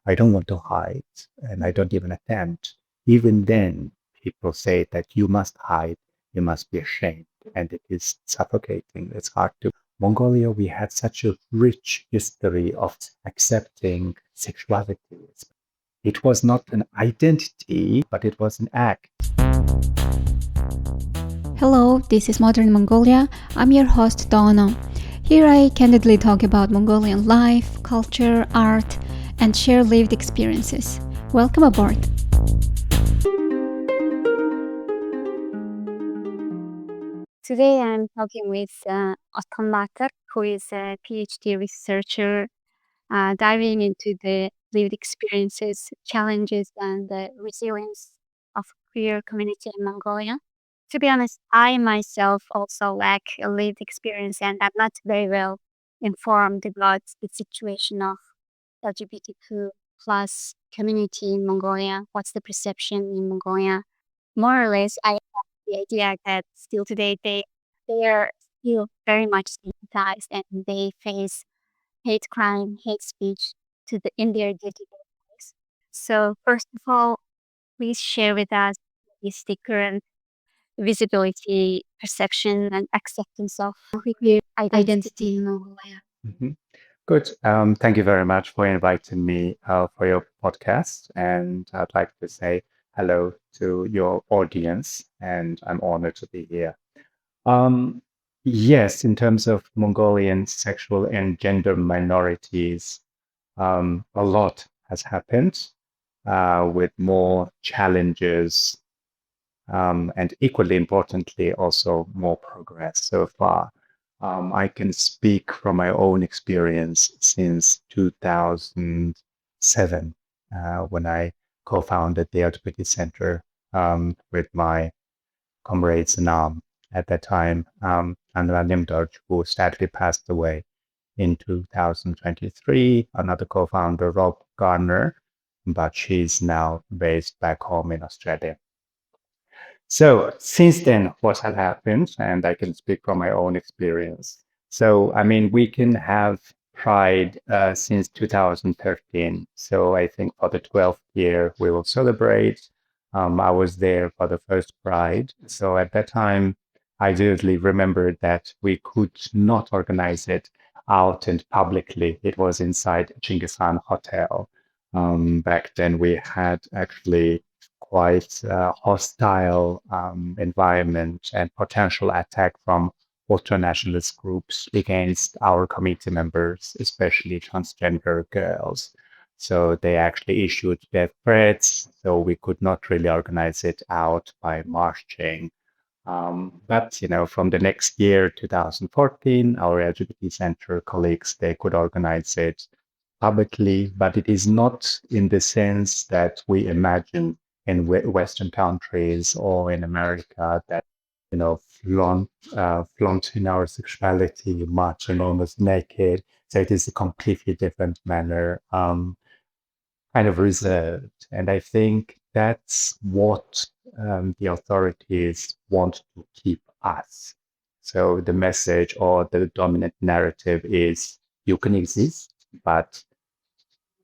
I don't want to hide, and I don't even attempt. Even then, people say that you must hide, you must be ashamed, and it is suffocating. It's hard to. Mongolia, we had such a rich history of accepting sexuality. It was not an identity, but it was an act. Hello, this is Modern Mongolia. I'm your host, Donna. Here I candidly talk about Mongolian life, culture, art, and share lived experiences. Welcome aboard. Today I'm talking with Otgoo, who is a PhD researcher diving into the lived experiences, challenges, and the resilience of queer community in Mongolia. To be honest, I myself also lack a lived experience and I'm not very well informed about the situation of LGBTQ plus community in Mongolia. What's the perception in Mongolia? More or less, I have the idea that still today they are still very much stigmatized and they face hate crime, hate speech in their day-to-day lives. So first of all, please share with us is the current visibility, perception, and acceptance of queer identity in Mongolia. Mhm. Good. Thank you very much for inviting me for your podcast. And I'd like to say hello to your audience, and I'm honored to be here. Um, yes, in terms of Mongolian sexual and gender minorities, a lot has happened with more challenges and equally importantly, also more progress so far. I can speak from my own experience since 2007 when I co-founded the LGBT Center with my comrades in arms at that time, Anna Limdorj, who sadly passed away in 2023, another co-founder, Rob Garner, but she's now based back home in Australia. So since then, what has happened, and I can speak from my own experience. So, I mean, we can have Pride since 2013. So I think for the 12th year, we will celebrate. I was there for the first Pride. So at that time, I vividly remember that we could not organize it out and publicly. It was inside Genghis Khan Hotel. Back then, we had actually quite hostile environment and potential attack from ultra-nationalist groups against our committee members, especially transgender girls. So they actually issued death threats, so we could not really organize it out by marching. But from the next year, 2014, our LGBT Center colleagues, they could organize it publicly, but it is not in the sense that we imagine in Western countries or in America that, flaunting our sexuality, marching almost naked. So it is a completely different manner, kind of reserved. And I think that's what the authorities want to keep us. So the message or the dominant narrative is you can exist, but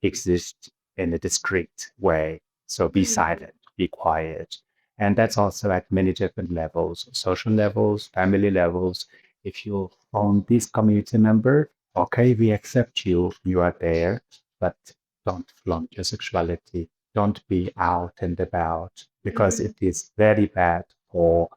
exist in a discreet way. So be silent, be quiet. And that's also at many different levels, social levels, family levels. If you're on this community member, okay, we accept you, you are there, but don't flaunt your sexuality. Don't be out and about because it is very bad for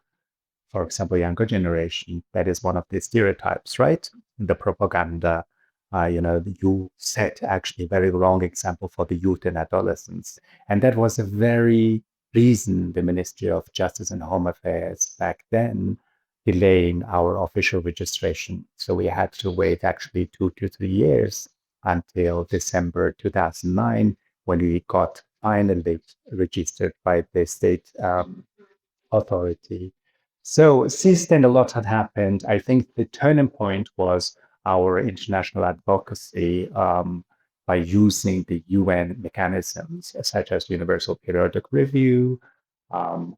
example, younger generation. That is one of the stereotypes, right? The propaganda. You set actually a very wrong example for the youth and adolescents. And that was a very reason the Ministry of Justice and Home Affairs back then delaying our official registration. So we had to wait actually 2 to 3 years until December 2009 when we got finally registered by the state authority. So since then, a lot had happened. I think the turning point was our international advocacy by using the UN mechanisms such as Universal Periodic Review,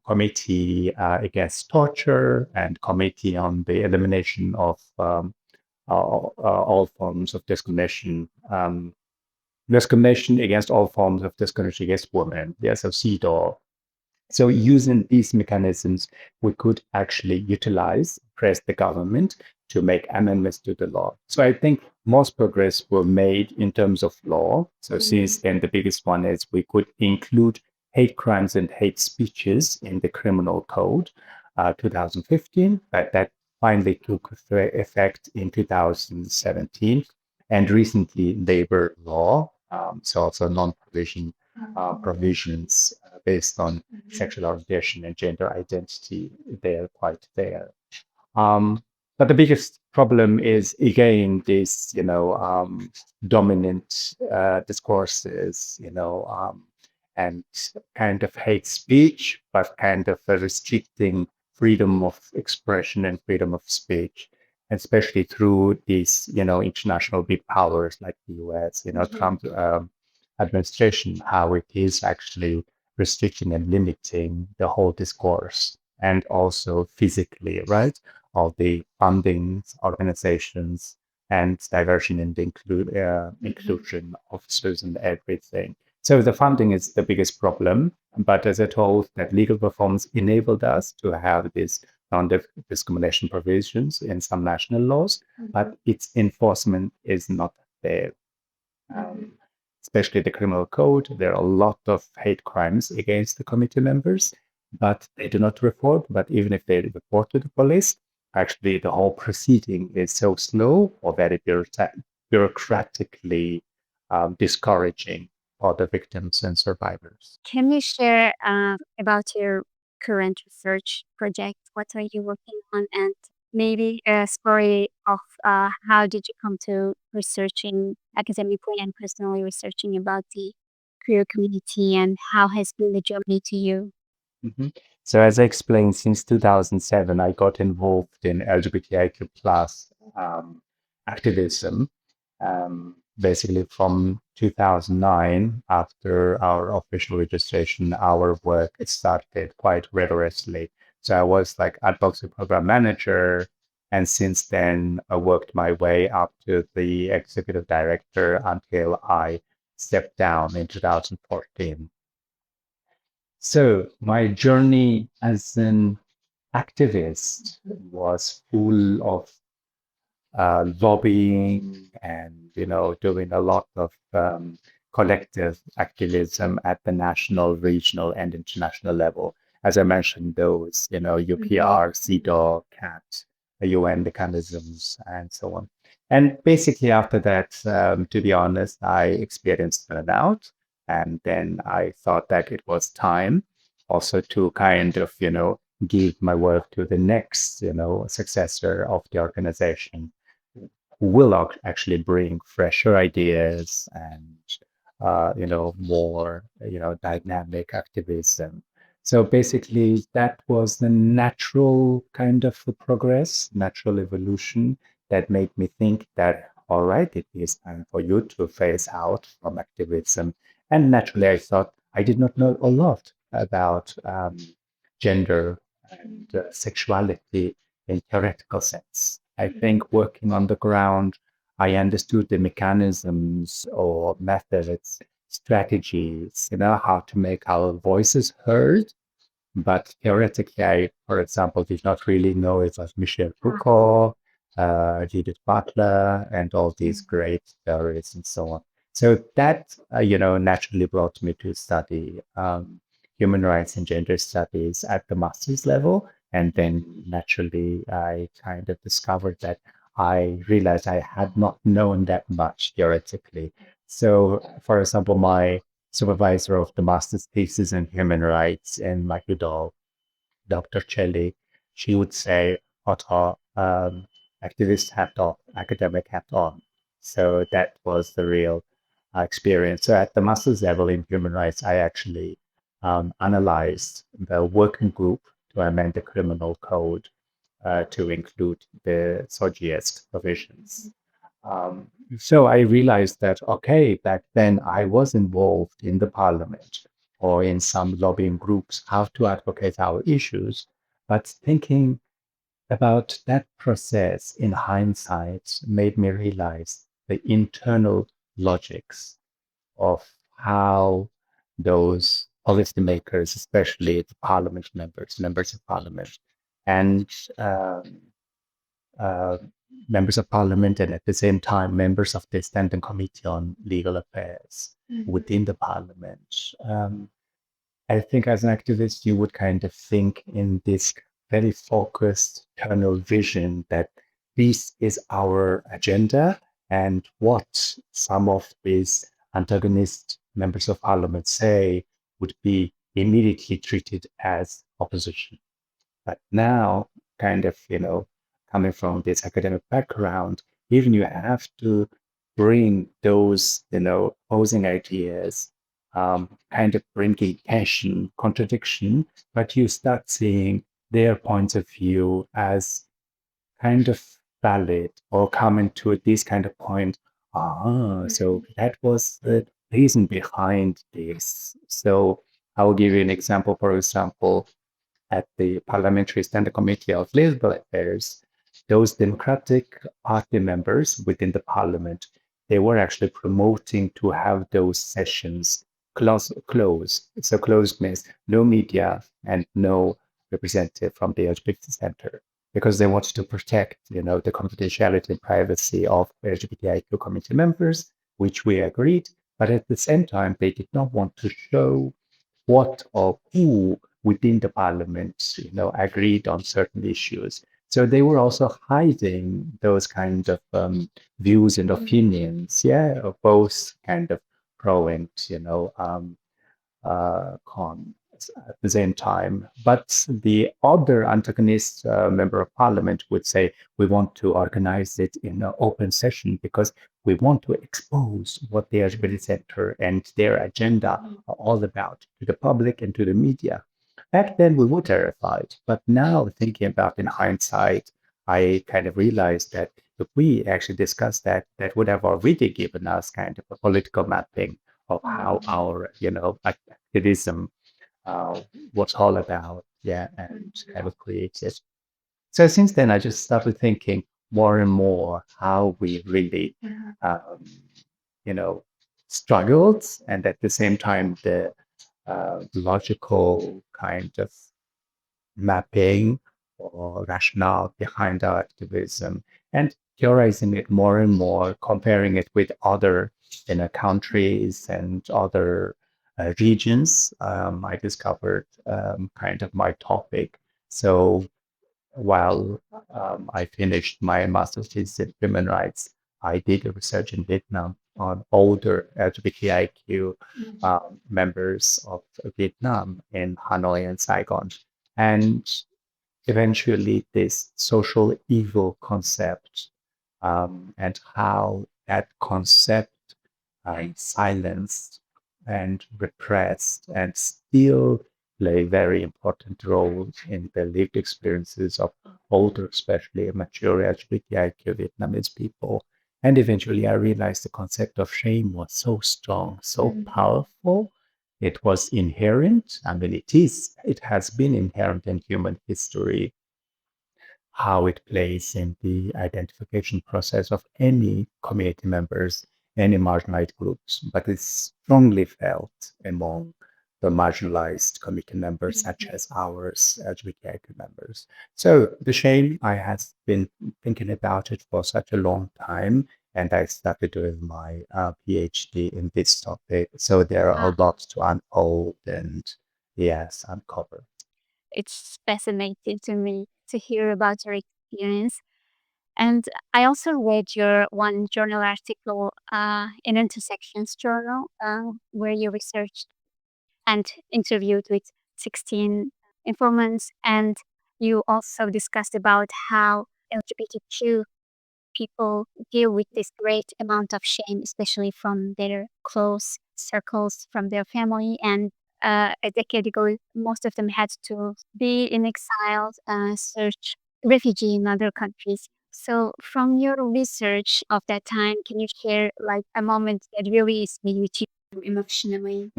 Committee Against Torture, and Committee on the Elimination of all forms of discrimination. discrimination against all forms of discrimination against women. There's a CEDAW. So using these mechanisms, we could actually utilize, press the government to make amendments to the law. So I think most progress were made in terms of law. So since then, the biggest one is we could include hate crimes and hate speeches in the criminal code, 2015, but that finally took effect in 2017. And recently, labor law, so also non-provision provisions based on sexual orientation and gender identity, they're quite there. Um, but the biggest problem is again this, dominant discourses, and kind of hate speech, but kind of restricting freedom of expression and freedom of speech, especially through these, international big powers like the U.S., Trump administration, how it is actually restricting and limiting the whole discourse, and also physically, right? All the fundings, organizations, and diversion and inclusion officers and everything. So the funding is the biggest problem, but as I told, that legal reforms enabled us to have these non-discrimination provisions in some national laws, but its enforcement is not there. Um, Especially the criminal code, there are a lot of hate crimes against the committee members, but they do not report. But even if they report to the police, actually the whole proceeding is so slow or very bureaucratically discouraging for the victims and survivors. Can you share about your current research project? What are you working on? And maybe a story of how did you come to researching academically and personally researching about the queer community, and how has been the journey to you? Mhm. So as I explained, since 2007, I got involved in LGBTIQ plus activism. Basically, from 2009, after our official registration, our work started quite rigorously. So I was like advocacy program manager, and since then, I worked my way up to the executive director until I stepped down in 2014. So my journey as an activist was full of lobbying and doing a lot of collective activism at the national, regional, and international level. As I mentioned, those UPR, CEDAW, CAT, UN mechanisms, and so on. And basically, after that, to be honest, I experienced burnout, and then I thought that it was time also to kind of give my work to the next successor of the organization who will actually bring fresher ideas and more dynamic activism. So basically, that was the natural kind of progress, natural evolution that made me think that all right, it is time for you to phase out from activism. And naturally, I thought I did not know a lot about gender and sexuality in theoretical sense. I think working on the ground, I understood the mechanisms or methods, strategies, how to make our voices heard. But theoretically, I, for example, did not really know it was Michel Foucault, Judith Butler, and all these great theorists and so on. So that, naturally brought me to study human rights and gender studies at the master's level. And then naturally, I kind of discovered that I realized I had not known that much theoretically. So, for example, my supervisor of the master's thesis in human rights in Macudal, Dr. Chelly, she would say, Otto, activist hat off, academic hat on. So that was the real experience. So at the master's level in human rights, I actually analyzed the working group to amend the criminal code to include the SOGIEST provisions. Um, so I realized that, okay, back then I was involved in the parliament or in some lobbying groups, how to advocate our issues. But thinking about that process in hindsight made me realize the internal logics of how those policymakers, especially the parliament members, members of parliament, and um, uh, members of parliament, and at the same time, members of the Standing Committee on Legal Affairs within the parliament. I think as an activist, you would kind of think in this very focused tunnel vision that this is our agenda, and what some of these antagonist members of parliament say would be immediately treated as opposition. But now, kind of, coming from this academic background, even you have to bring those, opposing ideas, kind of bringing tension, contradiction, but you start seeing their points of view as kind of valid or coming to this kind of point. So that was the reason behind this. So I will give you an example. For example, at the Parliamentary Standing Committee of Legal Affairs, those Democratic Party members within the parliament, they were actually promoting to have those sessions closed. So closed means no media and no representative from the LGBT Center because they wanted to protect, the confidentiality and privacy of LGBTIQ community members, which we agreed. But at the same time, they did not want to show what or who within the parliament, agreed on certain issues. So they were also hiding those kind of views and opinions, yeah, of both kind of pro and con at the same time. But the other antagonist member of parliament would say, we want to organize it in an open session because we want to expose what the LGBT Center and their agenda are all about to the public and to the media. Back then, we were terrified. But now, thinking about in hindsight, I kind of realized that if we actually discussed that, that would have already given us kind of a political mapping of how our, activism was all about, yeah, and kind of created. So since then, I just started thinking more and more how we really, um, you know, struggled, and at the same time, the logical kind of mapping or rationale behind our activism and theorizing it more and more, comparing it with other countries and other regions. I discovered kind of my topic. So while I finished my master's thesis in human rights, I did a research in Vietnam on older LGBTIQ members of Vietnam in Hanoi and Saigon. And eventually, this social evil concept and how that concept silenced and repressed and still play very important roles in the lived experiences of older, especially mature LGBTIQ Vietnamese people. And eventually, I realized the concept of shame was so strong, so powerful. It was inherent. I mean, it has been inherent in human history how it plays in the identification process of any community members, any marginalized groups, but it's strongly felt among the marginalized community members, such as ours, LGBTIQ members. So the shame, I have been thinking about it for such a long time, and I started doing my PhD in this topic. So there are a lot to unfold and, yes, uncover. It's fascinating to me to hear about your experience. And I also read your one journal article in Intersections Journal, where you researched and interviewed with 16 informants. And you also discussed about how LGBTQ people deal with this great amount of shame, especially from their close circles, from their family. And a decade ago, most of them had to be in exile, search refugee in other countries. So, from your research of that time, can you share like a moment that really stayed with you? emotionally.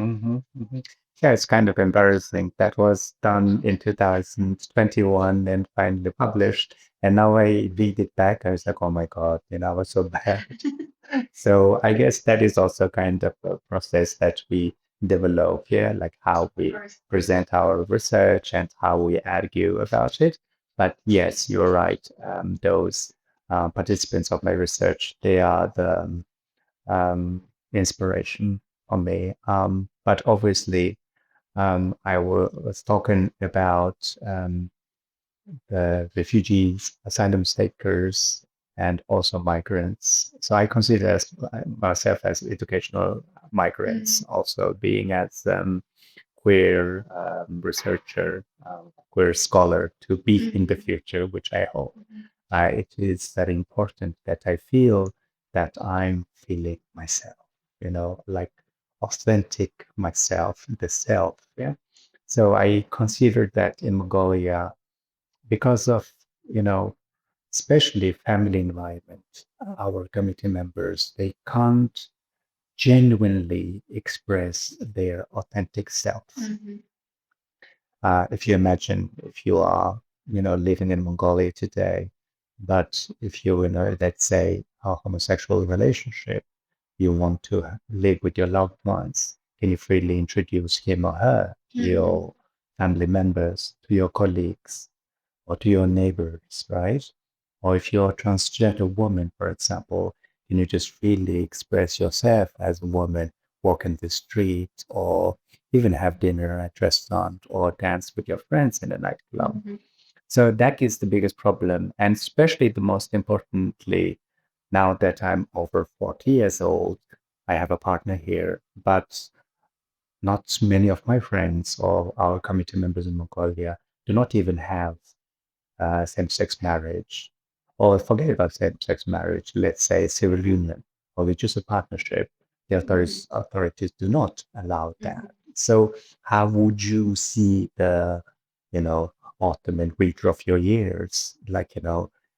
Yeah, it's kind of embarrassing. That was done in 2021 and finally published. And now I read it back. I was like, oh my God, I was so bad. So I guess that is also kind of a process that we develop here, like how we present our research and how we argue about it. But yes, you're right. Those participants of my research, they are the inspiration on me. But obviously, I was talking about the refugees, asylum seekers, and also migrants. So I consider myself as educational migrants, also being as queer researcher, queer scholar to be in the future, which I hope. It is very important that I feel that I'm feeling myself, like authentic myself, the self. Yeah. So I consider that in Mongolia, because of, you know, especially family environment, our committee members, they can't genuinely express their authentic self. If you imagine if you are, living in Mongolia today, but if you, let's say, a homosexual relationship, you want to live with your loved ones, can you freely introduce him or her to your family members, to your colleagues, or to your neighbors, right? Or if you're a transgender woman, for example, can you just freely express yourself as a woman, walk in the street, or even have dinner at a restaurant, or dance with your friends in a nightclub? So that is the biggest problem. And especially the most importantly, now that I'm over 40 years old, I have a partner here, but not many of my friends or our committee members in Mongolia do not even have same-sex marriage, or forget about same-sex marriage, let's say civil union or religious partnership, the authorities do not allow that. So how would you see the, you know, autumn and winter of your years? Like,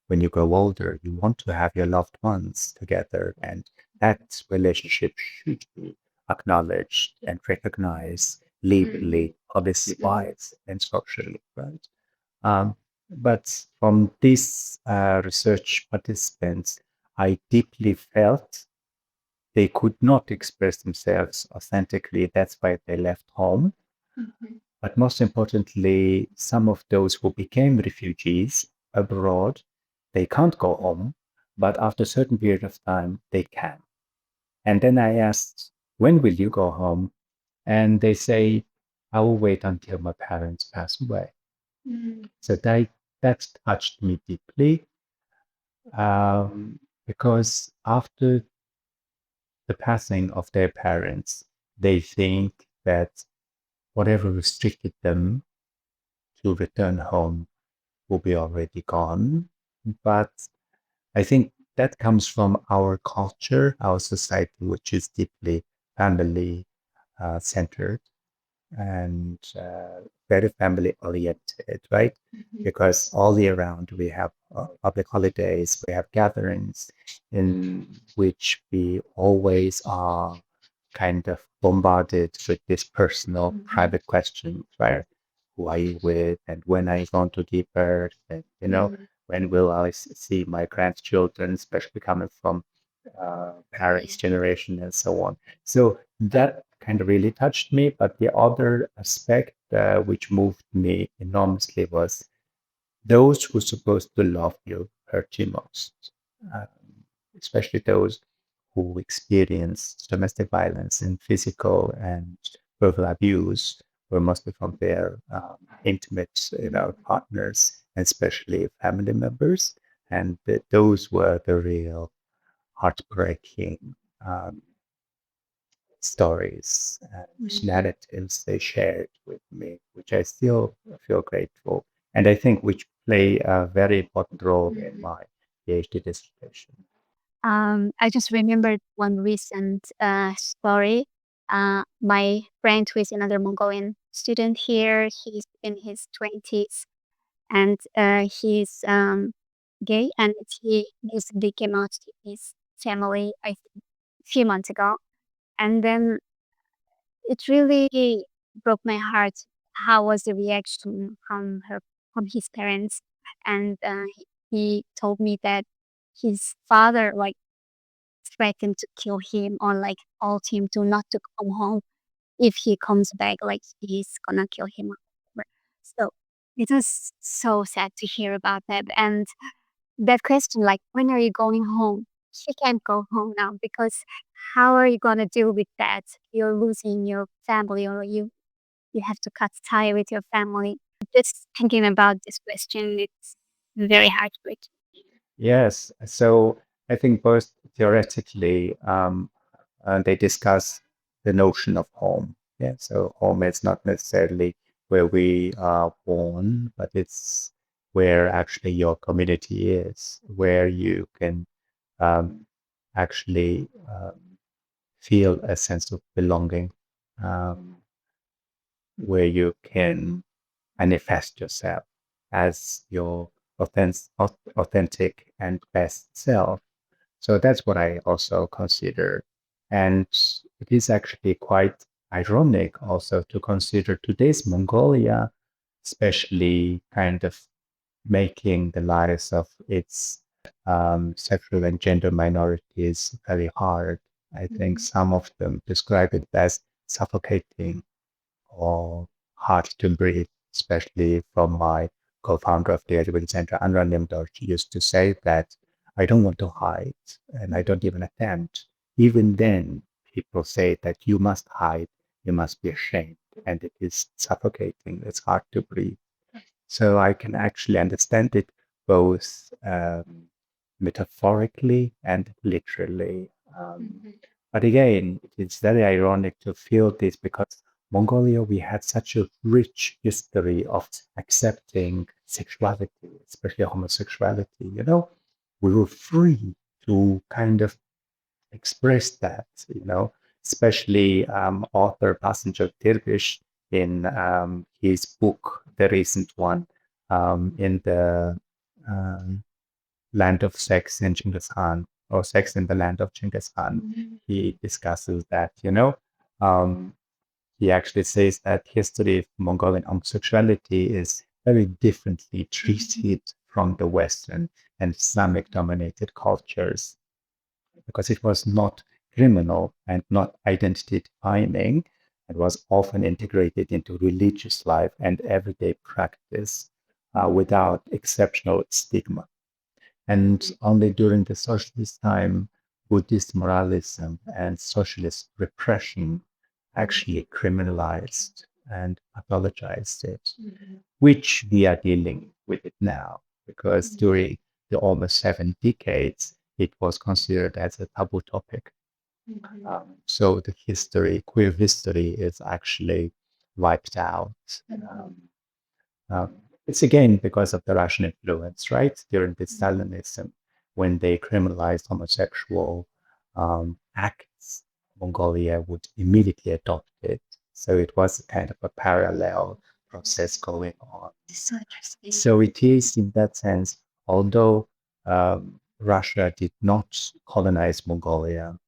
when you grow older, you want to have your loved ones together, and that relationship should be acknowledged and recognized legally, policy-wise, and socially, right? Um, but from these research participants, I deeply felt they could not express themselves authentically. That's why they left home. But most importantly, some of those who became refugees abroad, they can't go home, but after a certain period of time, they can. And then I asked, when will you go home? And they say, I will wait until my parents pass away. So that touched me deeply, because after the passing of their parents, they think that whatever restricted them to return home will be already gone. But I think that comes from our culture, our society, which is deeply family centered and very family oriented, right? Because all year round we have public holidays, we have gatherings in which we always are kind of bombarded with this personal, private question, right? Who are you with, and when are you going to give birth, and when will I see my grandchildren, especially coming from parents' generation and so on. So that kind of really touched me. But the other aspect which moved me enormously was those who supposed to love you hurt you most, um, especially those who experienced domestic violence and physical and verbal abuse were mostly from their intimate, partners, and especially family members. And those were the real heartbreaking um, stories and narratives they shared with me, which I still feel grateful. And I think which play a very important role in my PhD dissertation. I just remembered one recent story. My friend, who is another Mongolian student here, he's in his 20s and he's gay, and he recently came out to his family, I think, a few months ago. And then it really broke my heart. How was the reaction from his parents? And he told me that his father like threatened to kill him or like told him to not to come home if he comes back, like he's gonna kill him. Or whatever. So it was so sad to hear about that. And that question, like, when are you going home? She can't go home now because how are you gonna deal with that? You're losing your family, or you have to cut tie with your family. Just thinking about this question, it's very heartbreaking. Yes. So I think both theoretically, they discuss the notion of home. Yeah. So home is not necessarily where we are born, but it's where actually your community is, where you can um, actually feel a sense of belonging, um, where you can manifest yourself as your authentic and best self. So that's what I also consider. And it is actually quite ironic also to consider today's Mongolia, especially kind of making the lives of its sexual and gender minorities very hard. I think some of them describe it as suffocating or hard to breathe, especially from my co-founder of the LGBT Center, Anra Nimdor. She used to say that I don't want to hide and I don't even attempt. Even then, people say that you must hide, you must be ashamed, and it is suffocating, it's hard to breathe. So I can actually understand it both metaphorically and literally. But again, it's very ironic to feel this because Mongolia, we had such a rich history of accepting sexuality, especially homosexuality. You know, we were free to kind of express that, you know, especially author Passenger Tirvish in his book, the recent one, in the um, Land of Sex in Genghis Khan, or Sex in the Land of Genghis Khan. He discusses that, you know. He actually says that history of Mongolian homosexuality is very differently treated from the Western and Islamic dominated cultures because it was not criminal and not identity defining. It was often integrated into religious life and everyday practice without exceptional stigma. And only during the socialist time, Buddhist moralism and socialist repression actually criminalized and pathologized it, which we are dealing with it now, because during the almost 7 decades, it was considered as a taboo topic. So the history, queer history, is actually wiped out. Um, it's again because of the Russian influence, right? During the Stalinism, when they criminalized homosexual acts, Mongolia would immediately adopt it. So it was kind of a parallel process going on. So it is, in that sense, although Russia did not colonize Mongolia,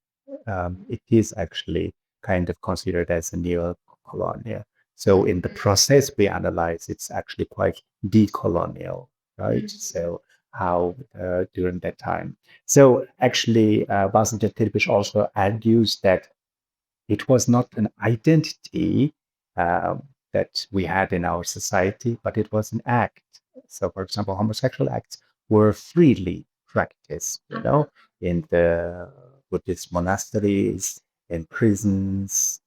it is actually kind of considered as a neo-colonial. So in the process we analyze, it's actually quite decolonial, right? So how during that time. So actually, Basinter Tirpish also argues that it was not an identity uh, that we had in our society, but it was an act. So, for example, homosexual acts were freely practiced, you know, in the Buddhist monasteries, in prisons,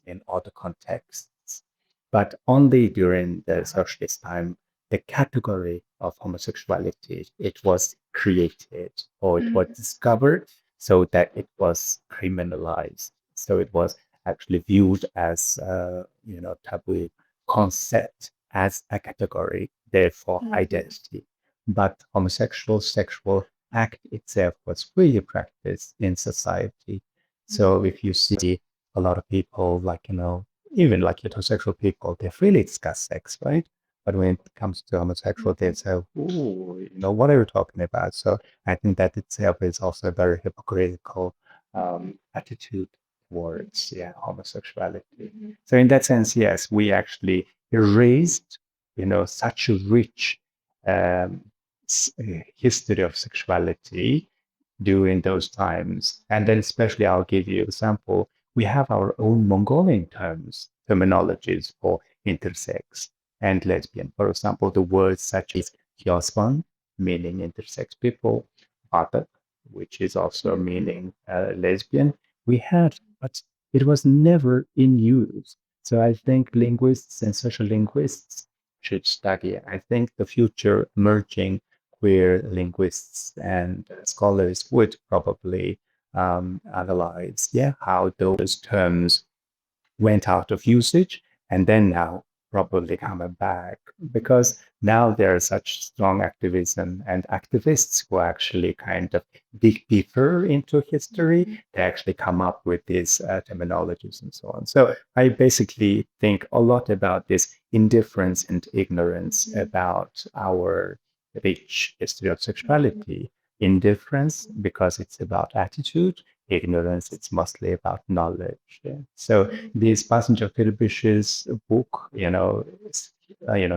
in other contexts. But only during the socialist time, the category of homosexuality, it was created or it was discovered so that it was criminalized. So it was actually viewed as taboo concept as a category, therefore identity. But homosexual sexual act itself was freely practiced in society. So if you see a lot of people like, even like heterosexual people, they freely discuss sex, right? But when it comes to homosexual, they say, "Ooh, what are you talking about?" So I think that itself is also a very hypocritical attitude towards homosexuality. So in that sense, yes, we actually erased, such a rich um, history of sexuality during those times. And then especially, I'll give you an example. We have our own Mongolian terminologies for intersex and lesbian. For example, the words such as Hyospan, meaning intersex people, Batak, which is also meaning lesbian, we had, but it was never in use. So I think linguists and social linguists should study. I think the future emerging queer linguists and scholars would probably analyze, how those terms went out of usage and then now probably coming back because now there's such strong activism and activists who actually kind of dig deeper into history. They actually come up with these terminologies and so on. So I basically think a lot about this indifference and ignorance about our rich history of sexuality. Indifference because it's about attitude, ignorance, it's mostly about knowledge. Yeah. So this Passenger Filibish's book,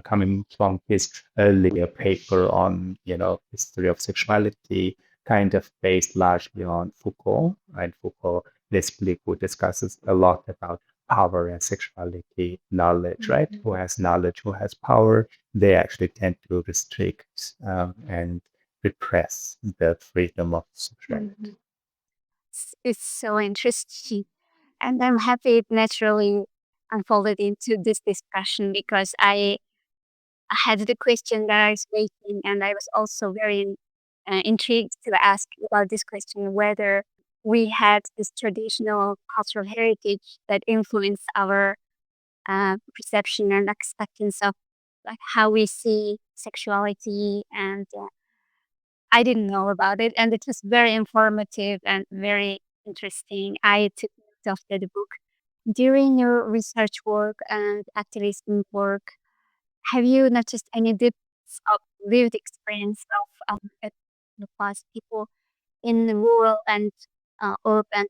coming from his earlier paper on, history of sexuality, kind of based largely on Foucault, right? Foucault, Leslie, who discusses a lot about power and sexuality, knowledge, right? Who has knowledge, who has power, they actually tend to restrict and repress the freedom of sexuality. It's so interesting. And I'm happy it naturally unfolded into this discussion because I had the question that I was waiting, and I was also very intrigued to ask about this question whether we had this traditional cultural heritage that influenced our perception and acceptance of like how we see sexuality and I didn't know about it, and it was very informative and very interesting. I took note of the book. During your research work and activism work, have you noticed any difference of lived experience of plus people in the rural and urban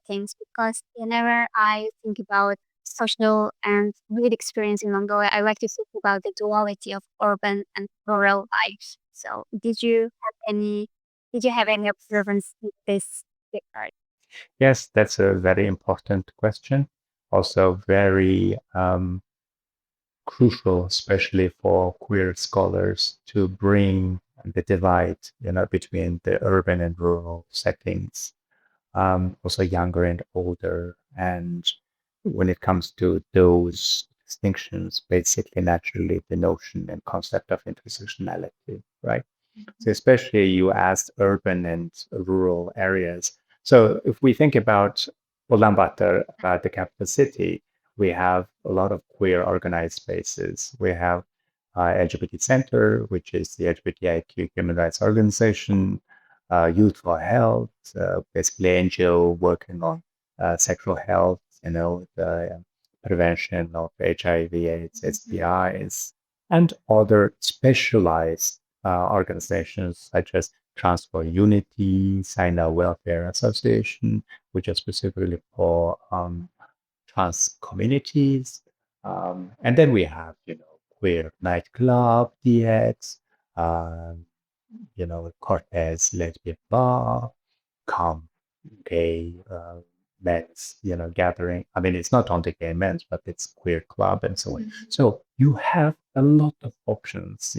settings? Because whenever I think about social and lived experience in Mongolia, I like to think about the duality of urban and rural life. So, Did you have any observance in this regard? Yes, that's a very important question. Also, very crucial, especially for queer scholars, to bring the divide, between the urban and rural settings, also younger and older. And when it comes to those distinctions, basically, naturally, the notion and concept of intersectionality, right? So especially you asked urban and rural areas. So if we think about Ulaanbaatar, the capital city, we have a lot of queer organized spaces. We have LGBT Center, which is the LGBTIQ human rights organization, Youth for Health, basically NGO working on sexual health, the prevention of HIV/AIDS, STIs, and other specialized organizations such as Trans for Unity, Sina Welfare Association, which are specifically for trans communities. And then we have, Queer Nightclub, DX, um, Cortez Lesbian Bar, Come Gay men's, gathering. I mean, it's not only gay men's, but it's queer club and so on. So you have a lot of options,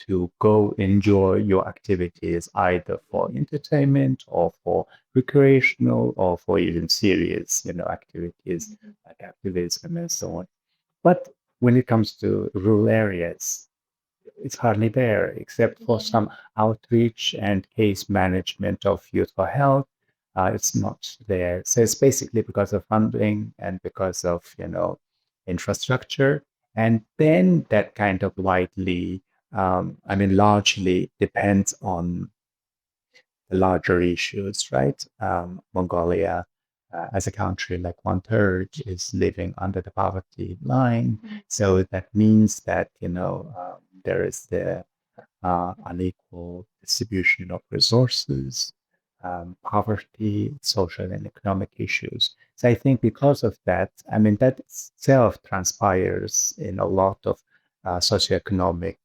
to go enjoy your activities either for entertainment or for recreational or for even serious, activities like activism and so on. But when it comes to rural areas, it's hardly there, except for some outreach and case management of youth for health. It's not there. So it's basically because of funding and because of, infrastructure. And then that kind of largely depends on the larger issues, right? Mongolia, as a country, like one third is living under the poverty line. So that means that, there is the unequal distribution of resources. poverty, social and economic issues. So I think because of that, I mean, that itself transpires in a lot of socioeconomic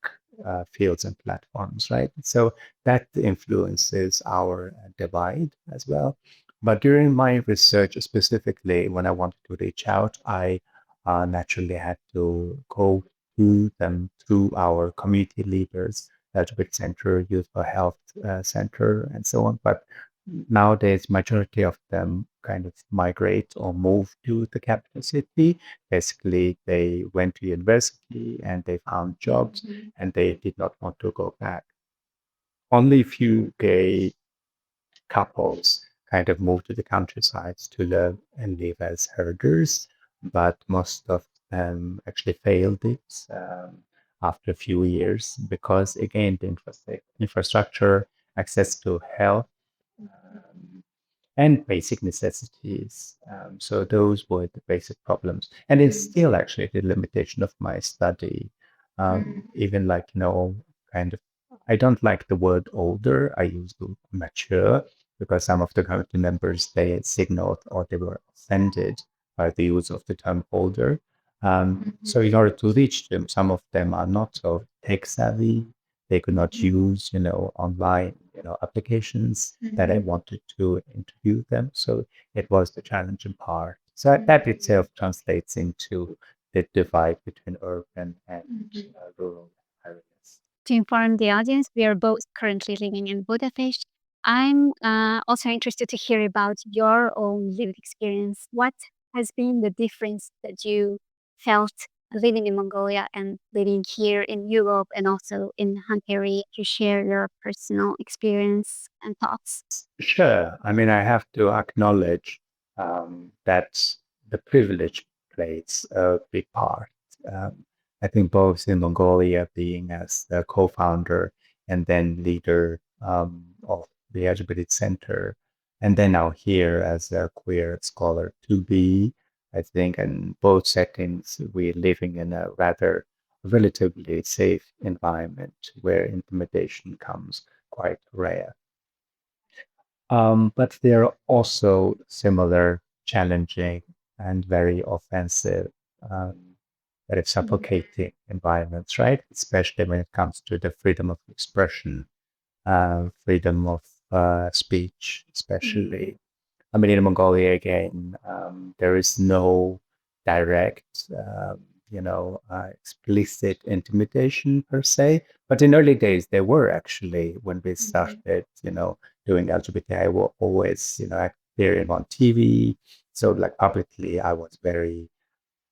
fields and platforms, right? So that influences our divide as well. But during my research, specifically when I wanted to reach out, I naturally had to go to them through our community leaders, LGBT Center, Youth for Health Center, and so on. But nowadays, majority of them kind of migrate or move to the capital city. Basically, they went to university and they found jobs, and they did not want to go back. Only few gay couples kind of moved to the countryside to live and live as herders, but most of them actually failed it after a few years because, again, the infrastructure, access to health, um, and basic necessities. So those were the basic problems. And it's still actually the limitation of my study. Even like, kind of, I don't like the word older. I use the mature because some of the committee members, they signaled or they were offended by the use of the term older. So in order to reach them, some of them are not so tech savvy. They could not use, online, applications that I wanted to interview them. So it was the challenging part. So that itself translates into the divide between urban and rural areas. To inform the audience, we are both currently living in Budapest. I'm also interested to hear about your own lived experience. What has been the difference that you felt living in Mongolia and living here in Europe and also in Hungary? To share your personal experience and thoughts. Sure. I mean, I have to acknowledge that the privilege plays a big part. Um, I think both in Mongolia, being as the co-founder and then leader of the LGBT Center, and then now here as a queer scholar to be, I think in both settings, we're living in a rather relatively safe environment where intimidation comes quite rare. But there are also similar, challenging, and very offensive, um, very suffocating environments, right? Especially when it comes to the freedom of expression, freedom of speech, especially. I mean, in Mongolia, again, there is no direct, explicit intimidation per se. But in early days, there were actually when we started, doing LGBT. I will always, appearing on TV. So, like publicly, I was very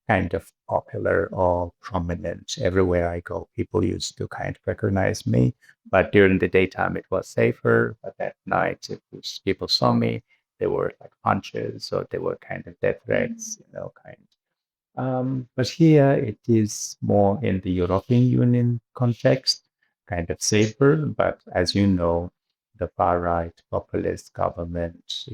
kind of popular or prominent. Everywhere I go, people used to kind of recognize me. But during the daytime, it was safer. But at night, if people saw me, they were like punches or they were kind of death threats, kind. But here it is more in the European Union context, kind of safer. But as you know, the far right populist government,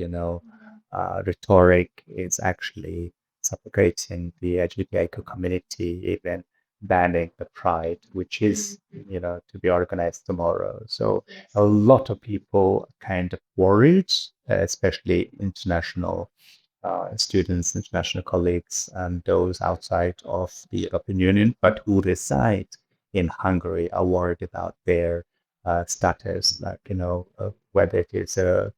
rhetoric is actually suffocating the LGBTQ community, even banning the Pride, which is, to be organized tomorrow. So a lot of people kind of worried, especially international students, international colleagues, and those outside of the European Union, but who reside in Hungary are worried about their status, like, whether it is a,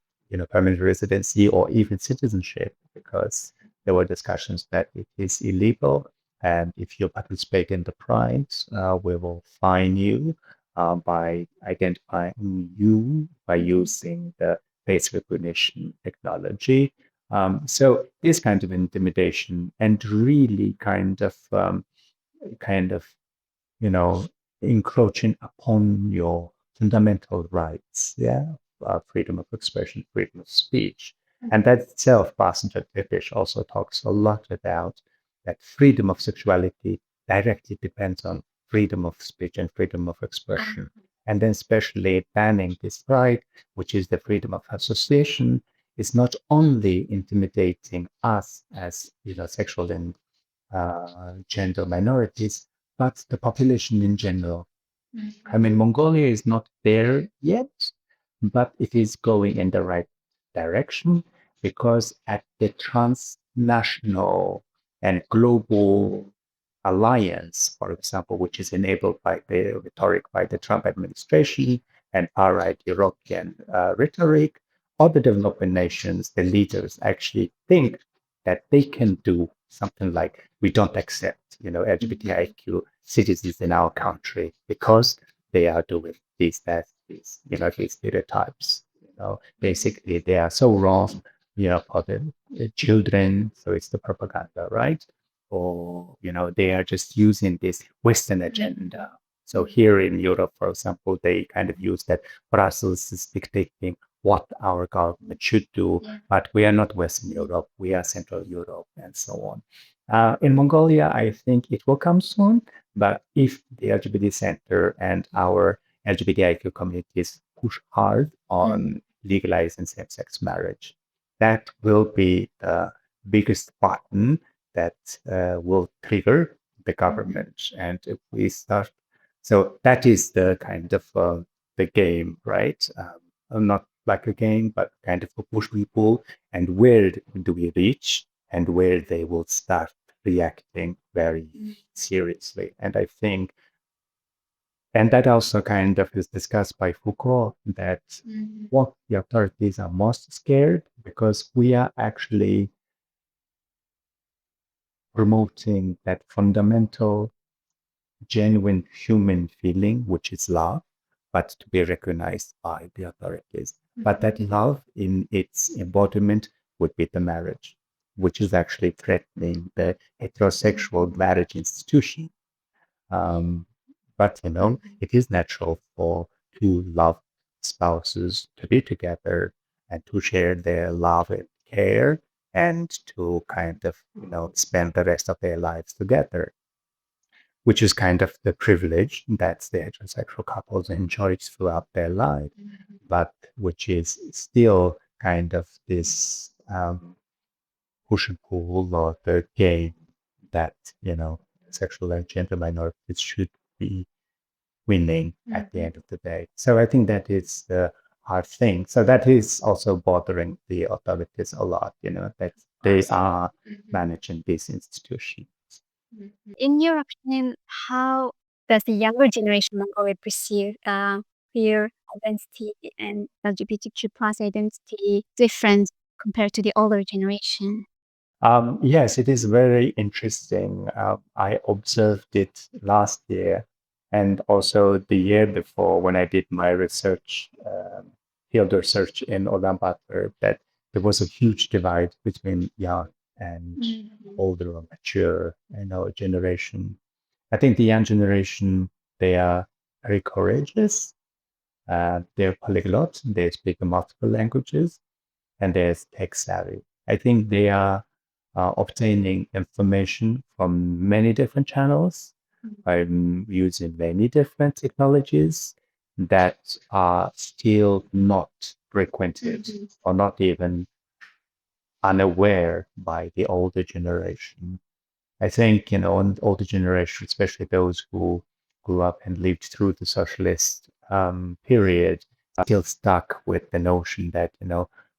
permanent residency or even citizenship, because there were discussions that it is illegal. And if you participate in the Pride, we will fine you by identifying you by using the face recognition technology. So this kind of intimidation and really kind of, you know, encroaching upon your fundamental rights, yeah, freedom of expression, freedom of speech. And that itself, Passenger British also talks a lot about that freedom of sexuality directly depends on freedom of speech and freedom of expression. And then especially banning this right, which is the freedom of association, is not only intimidating us as, sexual and gender minorities, but the population in general. I mean, Mongolia is not there yet, but it is going in the right direction because at the transnational and global alliance, for example, which is enabled by the rhetoric by the Trump administration and far-right European rhetoric, other developing nations, the leaders actually think that they can do something like we don't accept, LGBTIQ citizens in our country because they are doing these, that, these stereotypes. Basically they are so wrong, for the children. So it's the propaganda, right? Or they are just using this Western agenda. So here in Europe, for example, they kind of use that Brussels is dictating what our government should do, but we are not Western Europe, we are Central Europe, and so on. In Mongolia, I think it will come soon, but if the LGBT Center and our LGBTIQ communities push hard on legalizing same-sex marriage, that will be the biggest button that will trigger the government. And if we start, so that is the kind of the game, right? Not like a game, but kind of a push we pull. And where do we reach, and where they will start reacting very seriously. And I think, and that also kind of is discussed by Foucault, that what the authorities are most scared because we are actually promoting that fundamental, genuine human feeling, which is love, but to be recognized by the authorities. But that love in its embodiment would be the marriage, which is actually threatening the heterosexual marriage institution. Um, but it is natural for two love spouses to be together and to share their love and care and to kind of spend the rest of their lives together, which is kind of the privilege that the heterosexual couples enjoy throughout their life, but which is still kind of this push and pull or the game that sexual and gender minorities should be winning at the end of the day. So I think that is the hard thing. So that is also bothering the authorities a lot, that they are managing these institutions. In your opinion, how does the younger generation Mongolia perceive queer identity and LGBTQ plus identity difference compared to the older generation? Yes, it is very interesting. I observed it last year and also the year before when I did my research, field research in Ulaanbaatar, that there was a huge divide between young and older or mature, generation. I think the young generation, they are very courageous. They're polyglot. They speak multiple languages and they're tech savvy. I think they are obtaining information from many different channels by using many different technologies that are still not frequented or not even unaware by the older generation. I think, an older generation, especially those who grew up and lived through the socialist period, are still stuck with the notion that,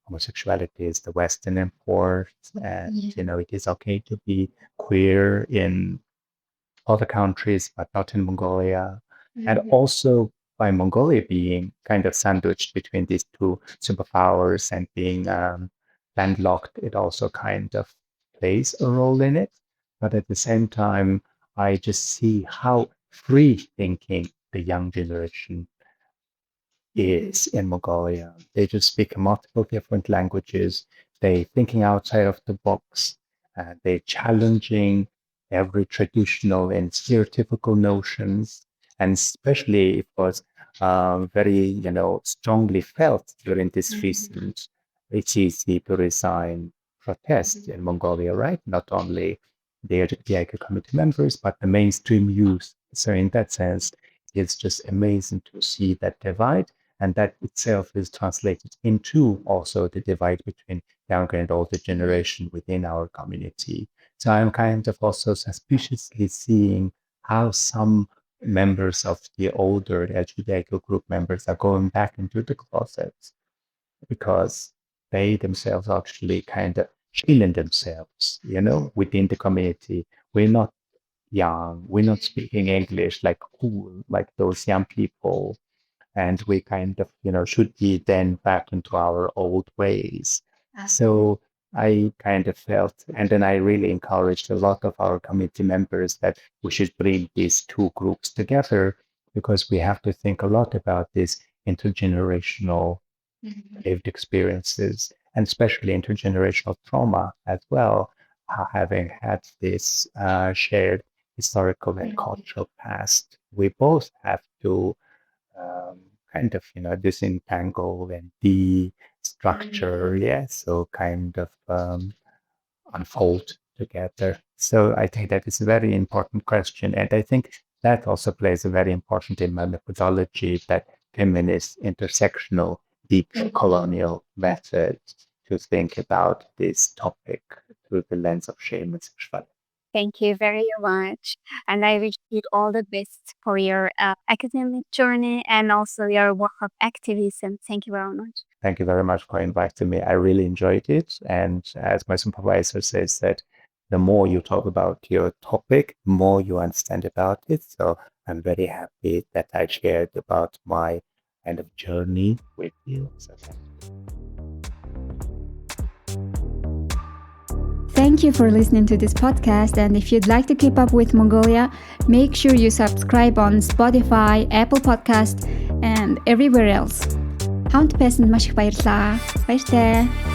homosexuality is the Western import and, it is okay to be queer in other countries, but not in Mongolia. And also by Mongolia being kind of sandwiched between these two superpowers and being landlocked, it also kind of plays a role in it. But at the same time, I just see how free thinking the young generation is in Mongolia. They just speak multiple different languages. They thinking outside of the box. They're challenging every traditional and stereotypical notions, and especially it was very, strongly felt during this recent easy to resign protest in Mongolia, right? Not only the LGBTIQ community members, but the mainstream youth. So in that sense, it's just amazing to see that divide. And that itself is translated into also the divide between younger and older generation within our community. So I'm kind of also suspiciously seeing how some members of the older LGBTQ group members are going back into the closets because they themselves actually kind of shielding themselves, within the community. We're not young, we're not speaking English like cool, like those young people. And we kind of, should be then back into our old ways. So I kind of felt, and then I really encouraged a lot of our committee members that we should bring these two groups together because we have to think a lot about this intergenerational lived experiences and especially intergenerational trauma as well, having had this shared historical and cultural past. We both have to um, kind of, disentangle and destructure, yeah, so kind of unfold together. So I think that is a very important question. And I think that also plays a very important in my methodology, that feminist intersectional deep colonial method to think about this topic through the lens of shame and sexuality. Thank you very much. And I wish you all the best for your academic journey and also your work of activism. Thank you very much. Thank you very much for inviting me. I really enjoyed it. And as my supervisor says, that the more you talk about your topic, the more you understand about it. So I'm very happy that I shared about my kind of journey with you. So Thank you for listening to this podcast, and if you'd like to keep up with Mongolia, make sure you subscribe on Spotify, Apple Podcast, and everywhere else. Хамт байсанд маш их баярлалаа. Баяртай.